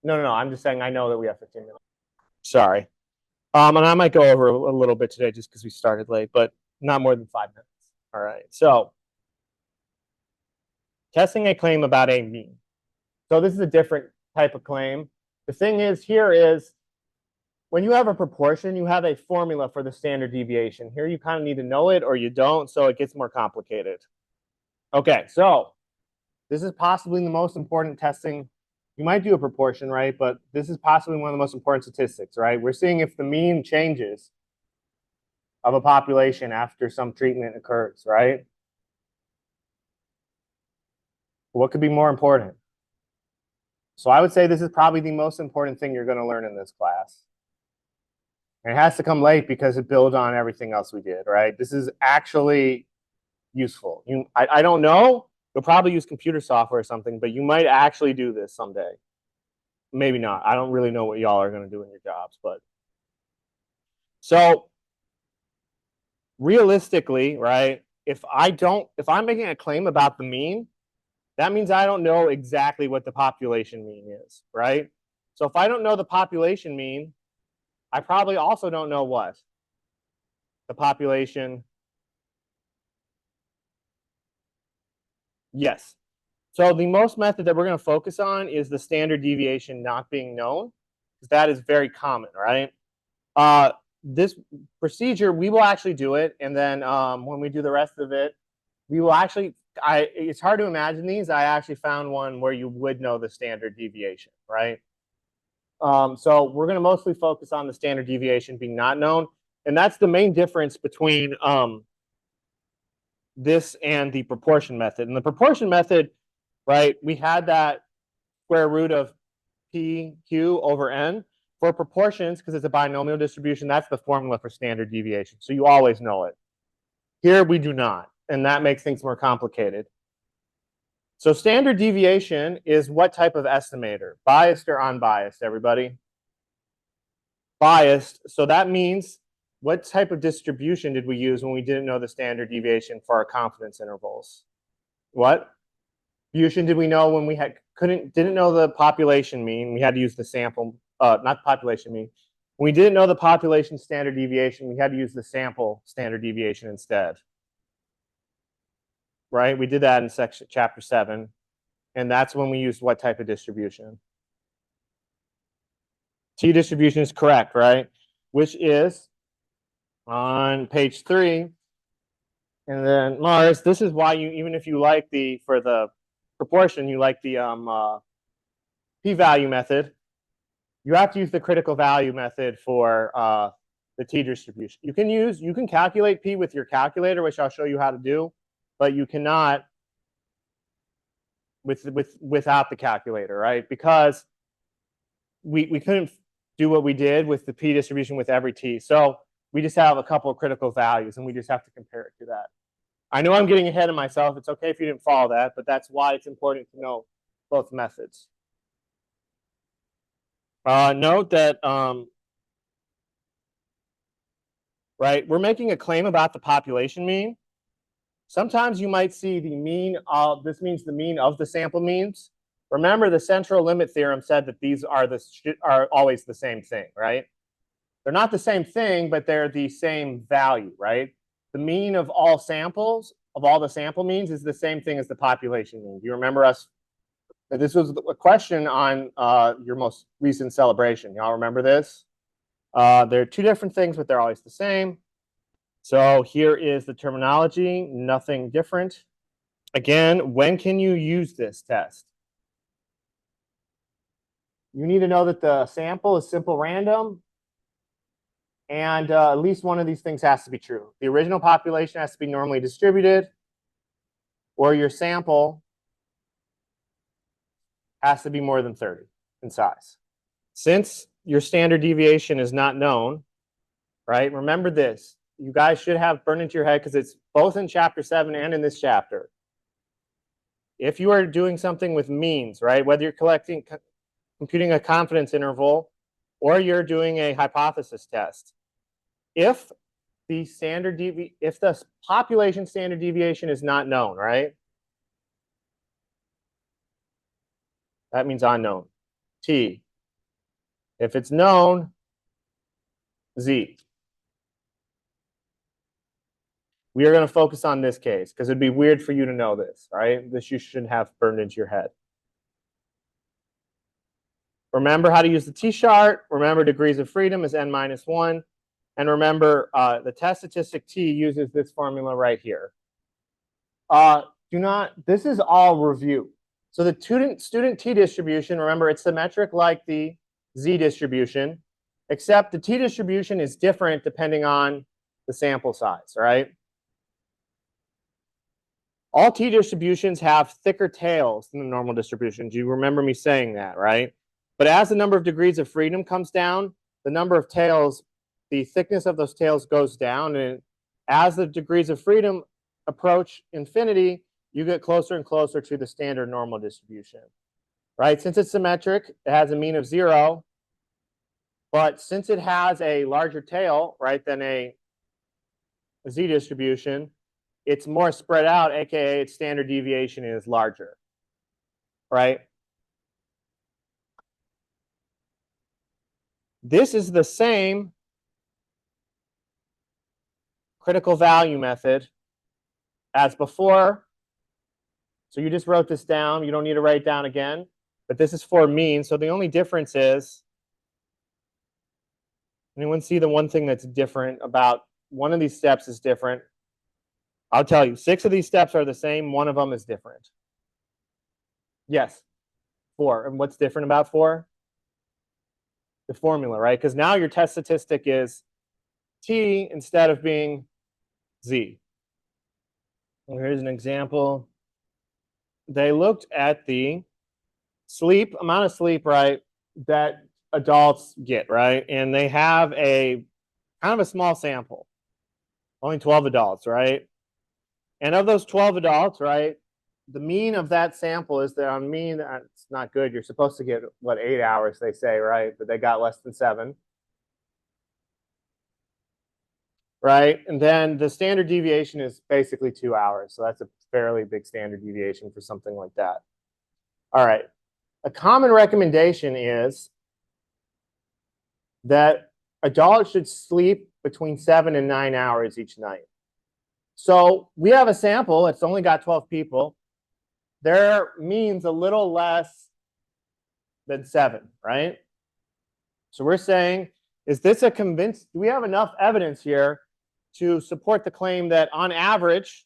No. I'm just saying I know that we have 15 minutes. Sorry. And I might go over a little bit today just because we started late, but not more than 5 minutes. All right. So testing a claim about a mean. So this is a different type of claim. The thing is here is when you have a proportion, you have a formula for the standard deviation. Here you kind of need to know it or you don't, so it gets more complicated. Okay, so this is possibly the most important testing. You might do a proportion, right? But this is possibly one of the most important statistics, right? We're seeing if the mean changes of a population after some treatment occurs, right? What could be more important? So I would say this is probably the most important thing you're going to learn in this class. And it has to come late because it builds on everything else we did, right? This is actually useful. I don't know. You'll probably use computer software or something, but you might actually do this someday. Maybe not. I don't really know what y'all are going to do in your jobs, but so realistically, right? If I'm making a claim about the mean, that means I don't know exactly what the population mean is, right? So if I don't know the population mean, I probably also don't know what the population. Yes. So the most method that we're going to focus on is the standard deviation not being known, because that is very common, right? This procedure, we will actually do it, and then when we do the rest of it, we will actually. It's hard to imagine these. I actually found one where you would know the standard deviation, right? So we're going to mostly focus on the standard deviation being not known, and that's the main difference between this and the proportion method. And the proportion method, right? We had that square root of PQ over N. For proportions, because it's a binomial distribution, that's the formula for standard deviation. So you always know it. Here we do not, and that makes things more complicated. So standard deviation is what type of estimator? Biased or unbiased, everybody? Biased. So that means what type of distribution did we use when we didn't know the standard deviation for our confidence intervals? What distribution did we know when we didn't know the population mean? We had to use the sample, not population mean. When we didn't know the population standard deviation, we had to use the sample standard deviation instead. Right? We did that in chapter 7. And that's when we used what type of distribution? T distribution is correct, right? Which is on page 3. And then Mars, this is why you, even if you like for the proportion, you like the p-value method, you have to use the critical value method for the t distribution. You can calculate p with your calculator, which I'll show you how to do, but you cannot without the calculator, right? Because we couldn't do what we did with the p distribution with every t. So we just have a couple of critical values, and we just have to compare it to that. I know I'm getting ahead of myself. It's okay if you didn't follow that, but that's why it's important to know both methods. Note that, right, we're making a claim about the population mean. Sometimes you might see the mean of, this means the mean of the sample means. Remember, the central limit theorem said that these are always the same thing, right? They're not the same thing, but they're the same value, right? The mean of all samples, of all the sample means, is the same thing as the population mean. Do you remember us? This was a question on your most recent celebration. Y'all remember this? They're two different things, but they're always the same. So here is the terminology, nothing different. Again, when can you use this test? You need to know that the sample is simple random, and at least one of these things has to be true. The original population has to be normally distributed, or your sample has to be more than 30 in size. Since your standard deviation is not known, right? Remember this. You guys should have burned into your head because it's both in chapter 7 and in this chapter. If you are doing something with means, right? Whether you're computing a confidence interval or you're doing a hypothesis test, if the population standard deviation is not known, right? That means unknown. T. If it's known, Z. We are going to focus on this case because it'd be weird for you to know this, right? This you shouldn't have burned into your head. Remember how to use the t-chart. Remember degrees of freedom is n minus 1. And remember the test statistic t uses this formula right here. This is all review. So the student t distribution, remember it's symmetric like the z distribution, except the t distribution is different depending on the sample size, right? All t distributions have thicker tails than the normal distributions. You remember me saying that, right? But as the number of degrees of freedom comes down, the number of tails, the thickness of those tails goes down. And as the degrees of freedom approach infinity, you get closer and closer to the standard normal distribution, right? Since it's symmetric, it has a mean of 0. But since it has a larger tail, right, than a z distribution, it's more spread out, aka its standard deviation is larger, right? This is the same critical value method as before. So you just wrote this down. You don't need to write it down again. But this is for mean. So the only difference is, anyone see the one thing that's different about one of these steps is different? I'll tell you, 6 of these steps are the same. One of them is different. Yes, 4. And what's different about 4? The formula, right? Because now your test statistic is t instead of being z. Well, here's an example. They looked at the amount of sleep, right, that adults get, right? And they have a kind of a small sample, only 12 adults, right? And of those 12 adults, right, the mean of that sample is that on mean, it's not good. You're supposed to get, what, 8 hours, they say, right? But they got less than 7. Right? And then the standard deviation is basically 2 hours. So that's a fairly big standard deviation for something like that. All right. A common recommendation is that adults should sleep between 7 and 9 hours each night. So we have a sample. It's only got 12 people. Their mean's a little less than 7, right? So we're saying, is this a do we have enough evidence here to support the claim that on average,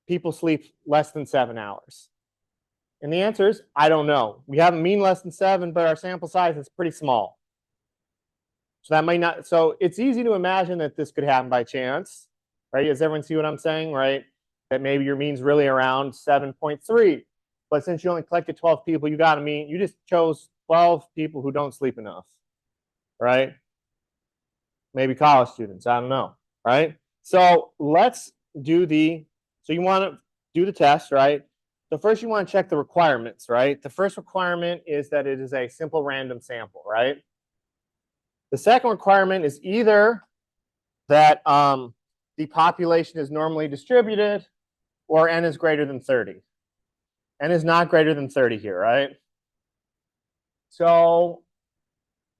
people sleep less than 7 hours? And the answer is, I don't know. We have a mean less than 7, but our sample size is pretty small. So that might not, so it's easy to imagine that this could happen by chance, right? Does everyone see what I'm saying, right? That maybe your mean's really around 7.3. But since you only collected 12 people, you got a mean, you just chose 12 people who don't sleep enough, right? Maybe college students, I don't know, right? So let's do so you want to do the test, right? So first you want to check the requirements, right? The first requirement is that it is a simple random sample, right? The second requirement is either that the population is normally distributed or n is greater than 30. N is not greater than 30 here, right? So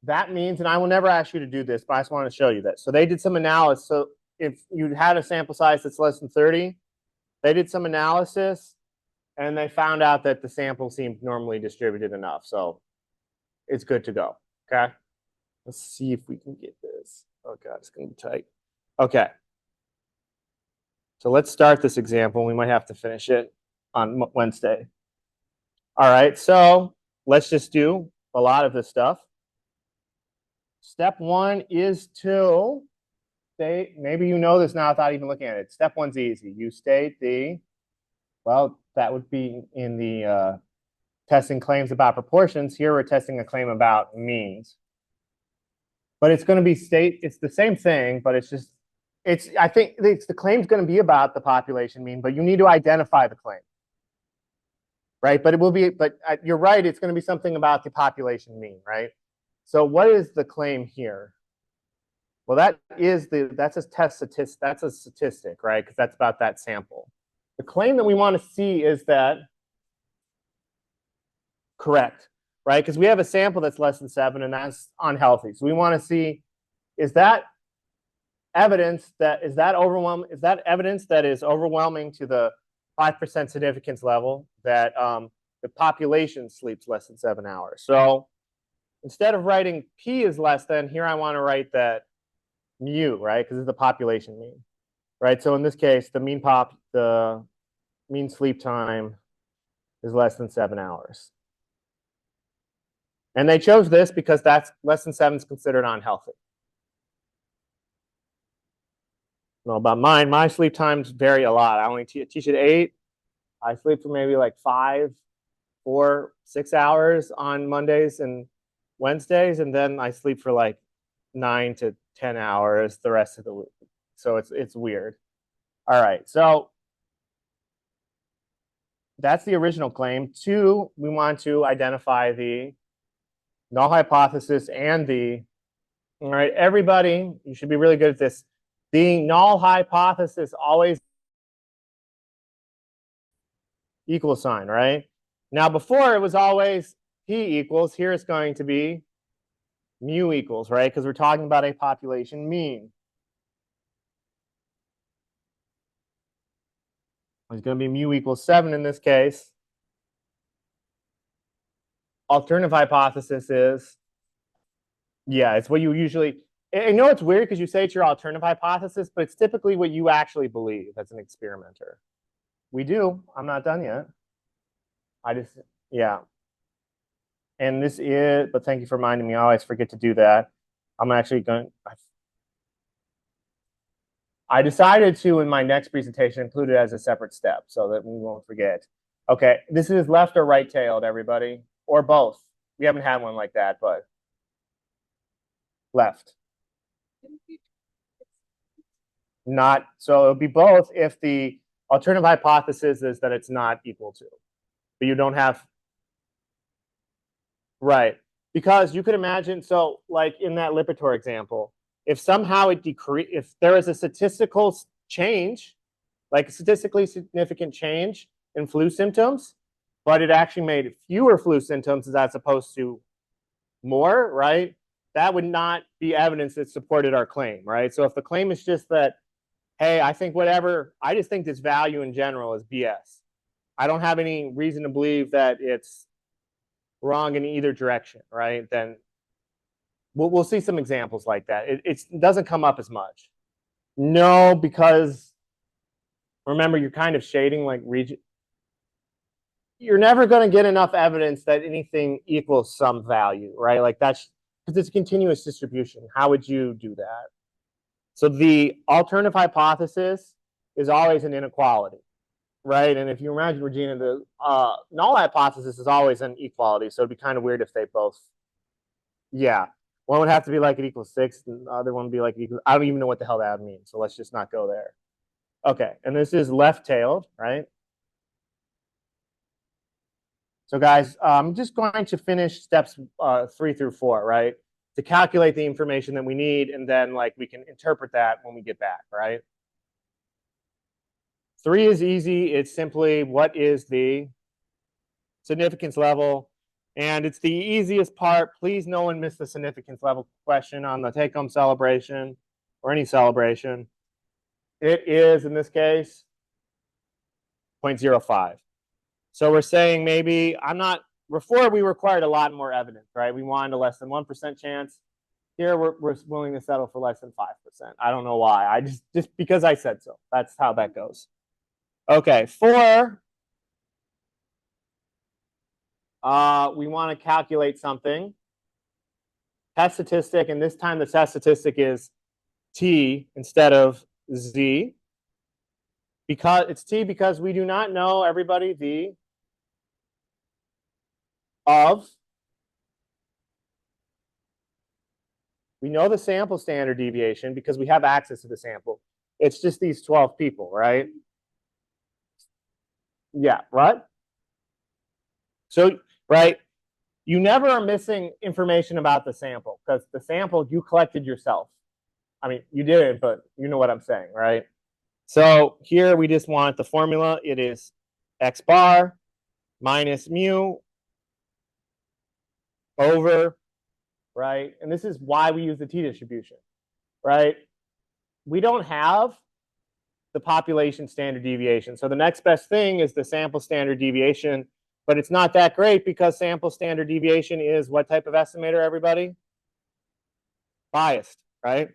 that means, and I will never ask you to do this, but I just want to show you that. So they did some analysis. So if you had a sample size that's less than 30, they did some analysis, and they found out that the sample seemed normally distributed enough. So it's good to go, okay? Let's see if we can get this. Oh, God, it's going to be tight. Okay. So let's start this example. We might have to finish it on Wednesday. All right, so let's just do a lot of this stuff. Step 1 is to state, maybe you know this now without even looking at it. Step 1's easy. You state well, that would be in the testing claims about proportions. Here we're testing a claim about means. But it's going to be it's the same thing, but it's just, I think the claim's going to be about the population mean, but you need to identify the claim. Right? But it will be, but you're right, it's going to be something about the population mean, right? So what is the claim here? Well, that's a test statistic, that's a statistic, right? Because that's about that sample. The claim that we want to see is that correct, right? Because we have a sample that's less than 7, and that's unhealthy. So we want to see, is that evidence that is that evidence that is overwhelming to the 5% significance level that the population sleeps less than 7 hours. So instead of writing P is less than, here I want to write that mu, right? Because it's the population mean, right? So in this case, the mean sleep time is less than 7 hours. And they chose this because that's less than 7 is considered unhealthy. I don't know about mine. My sleep times vary a lot. I only teach at 8. I sleep for maybe like 5, 4, 6 hours on Mondays and Wednesdays, and then I sleep for like 9 to 10 hours the rest of the week. So it's weird. All right, so that's the original claim. 2, we want to identify the null hypothesis and the, all right, everybody, you should be really good at this. The null hypothesis always equal sign, right? Now before it was always P equals, here it's going to be mu equals, right? Because we're talking about a population mean. It's going to be mu equals 7 in this case. Alternative hypothesis is, yeah, it's what you usually, I know it's weird because you say it's your alternative hypothesis, but it's typically what you actually believe as an experimenter. We do. I'm not done yet. Yeah. And this is, but thank you for reminding me. I always forget to do that. I'm actually going, I decided to, in my next presentation, include it as a separate step so that we won't forget. Okay, this is left or right-tailed, everybody, or both. We haven't had one like that, but left. Not, so it'll be both if the alternative hypothesis is that it's not equal to, but you don't have, right. Because you could imagine, so like in that Lipitor example, if somehow if there is a statistical change, like a statistically significant change in flu symptoms, but it actually made fewer flu symptoms as opposed to more, right? That would not be evidence that supported our claim, right? So if the claim is just that, hey, I just think this value in general is BS. I don't have any reason to believe that it's wrong in either direction, right? Then we'll see some examples like that. It doesn't come up as much. No, because remember, you're kind of shading like region. You're never going to get enough evidence that anything equals some value, right? Like that's because it's a continuous distribution. How would you do that? So the alternative hypothesis is always an inequality, right? And if you imagine, Regina, the null hypothesis is always an equality. So it'd be kind of weird if they both, yeah. One would have to be like it equals 6, and the other one would be like it equals, I don't even know what the hell that would mean. So let's just not go there. Okay, and this is left-tailed, right? So guys, I'm just going to finish steps 3 through 4, right? To calculate the information that we need, and then like we can interpret that when we get back, right? 3 is easy. It's simply what is the significance level, and it's the easiest part. Please no one miss the significance level question on the take-home celebration or any celebration. It is, in this case, 0.05. So we're saying maybe before we required a lot more evidence, right? We wanted a less than 1% chance. Here we're willing to settle for less than 5%. I don't know why. I just because I said so. That's how that goes. Okay, 4. We want to calculate something. Test statistic, and this time the test statistic is T instead of Z. Because it's T because we do not know, everybody, the of. We know the sample standard deviation because we have access to the sample. It's just these 12 people, right? Yeah, right? So, right, you never are missing information about the sample because the sample you collected yourself. I mean, you didn't, but you know what I'm saying, right? So here we just want the formula. It is X bar minus mu over, right? And this is why we use the t-distribution, right? We don't have the population standard deviation. So the next best thing is the sample standard deviation, but it's not that great because sample standard deviation is what type of estimator, everybody? Biased, right?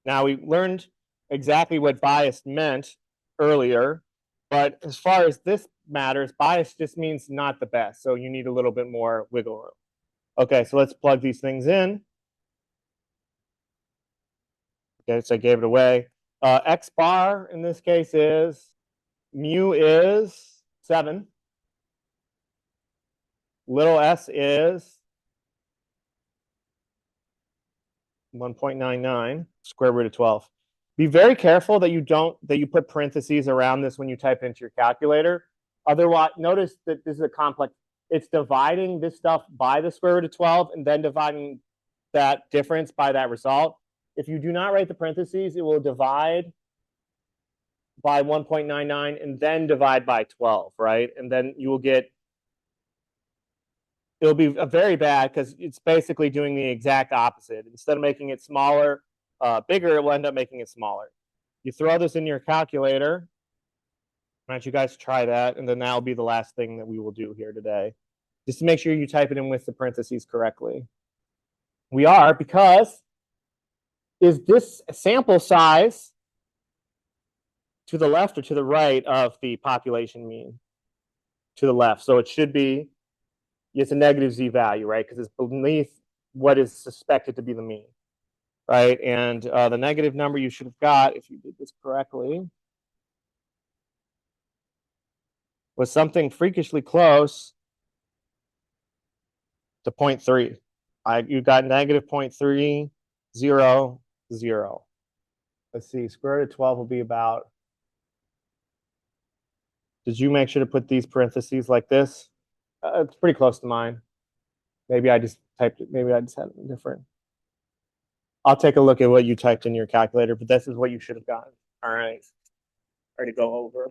Now we learned exactly what biased meant earlier, but as far as this matters, bias just means not the best. So you need a little bit more wiggle room. Okay, so let's plug these things in. Okay, so I gave it away. X bar in this case is, mu is 7. Little s is 1.99, square root of 12. Be very careful that you put parentheses around this when you type into your calculator. Otherwise, notice that this is a complex. It's dividing this stuff by the square root of 12 and then dividing that difference by that result. If you do not write the parentheses, it will divide by 1.99 and then divide by 12, right? And then you will get, it'll be very bad because it's basically doing the exact opposite. Instead of making it smaller, bigger, it will end up making it smaller. You throw this in your calculator. Why don't you guys try that? And then that'll be the last thing that we will do here today. Just to make sure you type it in with the parentheses correctly. We are, because is this sample size to the left or to the right of the population mean? To the left. So it should be, it's a negative z value, right? Because it's beneath what is suspected to be the mean, right? And the negative number you should have got, if you did this correctly, was something freakishly close to 0.3. You got negative 0.300. Let's see, square root of 12 will be about, did you make sure to put these parentheses like this? It's pretty close to mine. Maybe I just typed it, maybe I just had it different. I'll take a look at what you typed in your calculator, but this is what you should have gotten. All right, ready to go over.